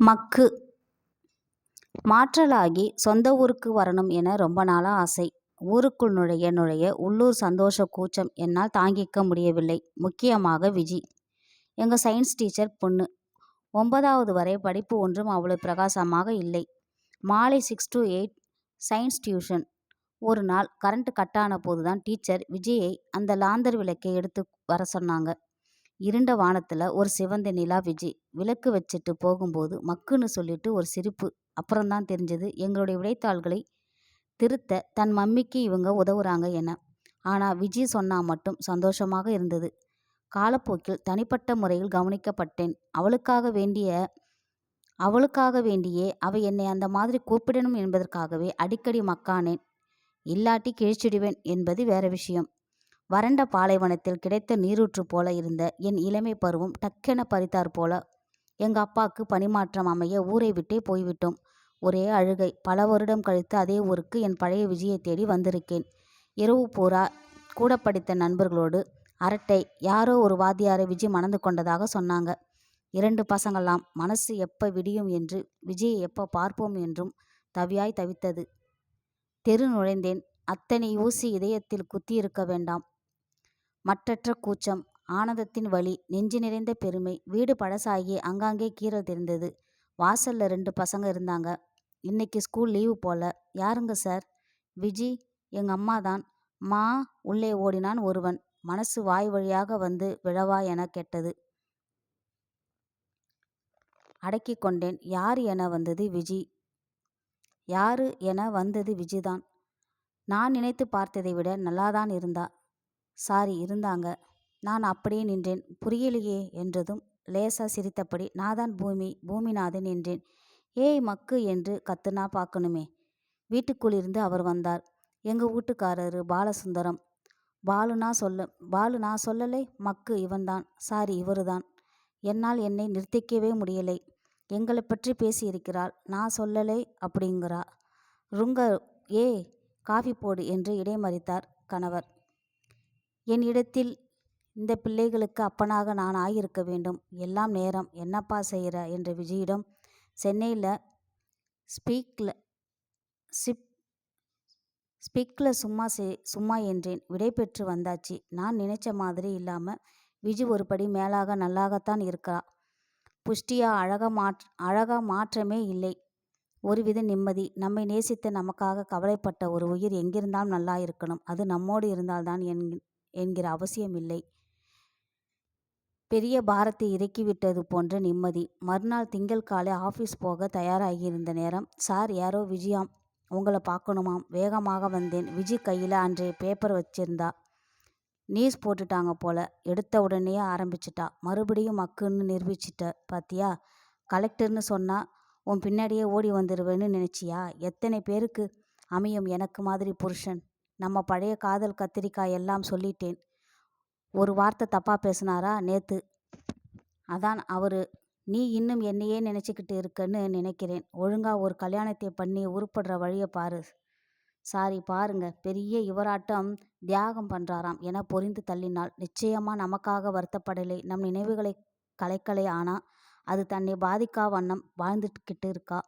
மக்கு மாற்றலாகி சொந்த ஊருக்கு வரணும் என ரொம்ப நாளாக ஆசை. ஊருக்குள் நுழைய நுழைய உள்ளூர் சந்தோஷ கூச்சம் என்னால் தாங்கிக்க முடியவில்லை. முக்கியமாக விஜி, எங்கள் சயின்ஸ் டீச்சர் பொண்ணு. 9வது வரை படிப்பு ஒன்றும் அவ்வளவு பிரகாசமாக இல்லை. மாலை 6 to 8 சயின்ஸ் டியூஷன். ஒரு நாள் கரண்ட் கட்டான போதுதான் டீச்சர் விஜயை அந்த லாந்தர் விளக்கை எடுத்து வர சொன்னாங்க. இருண்ட வானத்தில் ஒரு சிவந்த நிலா. விஜி விளக்கு வச்சுட்டு போகும்போது மக்குன்னு சொல்லிட்டு ஒரு சிரிப்பு. அப்புறம்தான் தெரிஞ்சது எங்களுடைய விடைத்தாள்களை திருத்த தன் மம்மிக்கு இவங்க உதவுறாங்க என. ஆனால் விஜி சொன்னா மட்டும் சந்தோஷமாக இருந்தது. காலப்போக்கில் தனிப்பட்ட முறையில் கவனிக்கப்பட்டேன். அவளுக்காக வேண்டியே அவ என்னை அந்த மாதிரி கூப்பிடணும் என்பதற்காகவே அடிக்கடி மக்கானேன். இல்லாட்டி கிழிச்சிடுவேன் என்பது வேற விஷயம். வறண்ட பாலைவனத்தில் கிடைத்த நீரூற்று போல இருந்த என் இளமை பருவம் டக்கென பறித்தார் போல. எங்கள் அப்பாவுக்கு பணிமாற்றம் அமைய ஊரை விட்டே போய்விட்டோம். ஒரே அழுகை. பல வருடம் கழித்து அதே ஊருக்கு என் பழைய விஜயை தேடி வந்திருக்கேன். இரவு பூரா கூட படித்த நண்பர்களோடு அரட்டை. யாரோ ஒரு வாத்தியாரை விஜி மணந்து கொண்டதாக சொன்னாங்க. 2 பசங்களாம். மனசு எப்போ விடியும் என்று, விஜயை எப்போ பார்ப்போம் என்றும் தவியாய் தவித்தது. தெரு நுழைந்தேன். அத்தனை ஊசி இதயத்தில் குத்தியிருக்க வேண்டாம். மற்றற்ற கூச்சம், ஆனந்தத்தின் வலி, நெஞ்சு நிறைந்த பெருமை. வீடு பழசாகி அங்காங்கே கீறல் தெரிந்தது. வாசல்ல 2 பசங்க இருந்தாங்க. இன்னைக்கு ஸ்கூல் லீவு போல. யாருங்க சார்? விஜி, எங்க அம்மா தான். மா. உள்ளே ஓடினான் ஒருவன். மனசு வாய் வழியாக வந்து விழவா என கேட்டது. அடக்கி கொண்டேன். யாரு என வந்தது விஜிதான். நான் நினைத்து பார்த்ததை விட நல்லாதான் இருந்தா. சாரி, இருந்தாங்க. நான் அப்படியே நின்றேன். புரியலையே என்றதும் லேசா சிரித்தபடி, நாதான் பூமிநாதன் என்றேன். ஏய் மக்கு என்று கத்துனா பார்க்கணுமே. வீட்டுக்குள் இருந்து அவர் வந்தார். எங்க வீட்டுக்காரரு பாலசுந்தரம். பாலு நான் சொல்லலை. மக்கு இவன்தான். சாரி, இவருதான். என்னால் என்னை நிறுத்திக்கவே முடியலை. எங்களை பற்றி பேசியிருக்கிறாள். நான் சொல்லலை அப்படிங்கிறா. ஏ காஃபி போடு என்று இடைமறித்தார் கணவர். என் இடத்தில் இந்த பிள்ளைகளுக்கு அப்பனாக நான் ஆகியிருக்க வேண்டும். எல்லாம் நேரம். என்னப்பா செய்கிற என்ற விஜயிடம் சென்னையில் ஸ்பீக்கில் சும்மா என்றேன். விடை பெற்று வந்தாச்சு. நான் நினைச்ச மாதிரி இல்லாமல் விஜி ஒரு படி மேலாக நல்லாகத்தான் இருக்கா. புஷ்டியா, அழகா மாற்றமே இல்லை. ஒருவித நிம்மதி. நம்மை நேசித்து நமக்காக கவலைப்பட்ட ஒரு உயிர் எங்கிருந்தாலும் நல்லா இருக்கணும். அது நம்மோடு இருந்தால்தான் என்கிற அவசியம் இல்லை. பெரிய பாரத்தை இறக்கிவிட்டது போன்ற நிம்மதி. மறுநாள் திங்கள் காலை ஆஃபீஸ் போக தயாராகியிருந்த நேரம். சார், யாரோ விஜயாம், உங்களை பார்க்கணுமாம். வேகமாக வந்தேன். விஜி கையில் அன்றைய பேப்பர் வச்சிருந்தா. நியூஸ் போட்டுட்டாங்க போல. எடுத்த உடனே ஆரம்பிச்சிட்டா. மறுபடியும் மக்குன்னு நிரூபிச்சிட்ட பாத்தியா. கலெக்டர்னு சொன்னா உன் பின்னாடியே ஓடி வந்துடுவேன்னு நினைச்சியா? எத்தனை பேருக்கு அமையும் எனக்கு மாதிரி புருஷன். நம்ம பழைய காதல் கத்திரிக்காய் எல்லாம் சொல்லிட்டேன். ஒரு வார்த்தை தப்பா பேசினாரா நேத்து. அதான் அவரு. நீ இன்னும் என்னையே நினைச்சுக்கிட்டு இருக்கன்னு நினைக்கிறேன். ஒழுங்கா ஒரு கல்யாணத்தை பண்ணி உருப்படுற வழியை பாரு. சாரி, பாருங்க. பெரிய இவராட்டம் தியாகம் பண்றாராம் என பொரிந்து தள்ளினாள். நிச்சயமா நமக்காக வருத்தப்படலை. நம் நினைவுகளை கலைக்கலை. ஆனா அது தன்னை பாதிக்கா வண்ணம் வாழ்ந்துக்கிட்டு இருக்கா.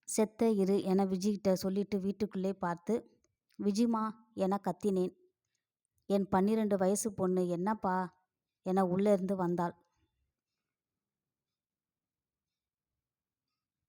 செத்த இரு என விஜிகிட்ட சொல்லிட்டு வீட்டுக்குள்ளே பார்த்து, விஜிமா என கத்தினேன். என் 12 வயசு பொண்ணு. என்னப்பா என உள்ளே இருந்து வந்தாள்.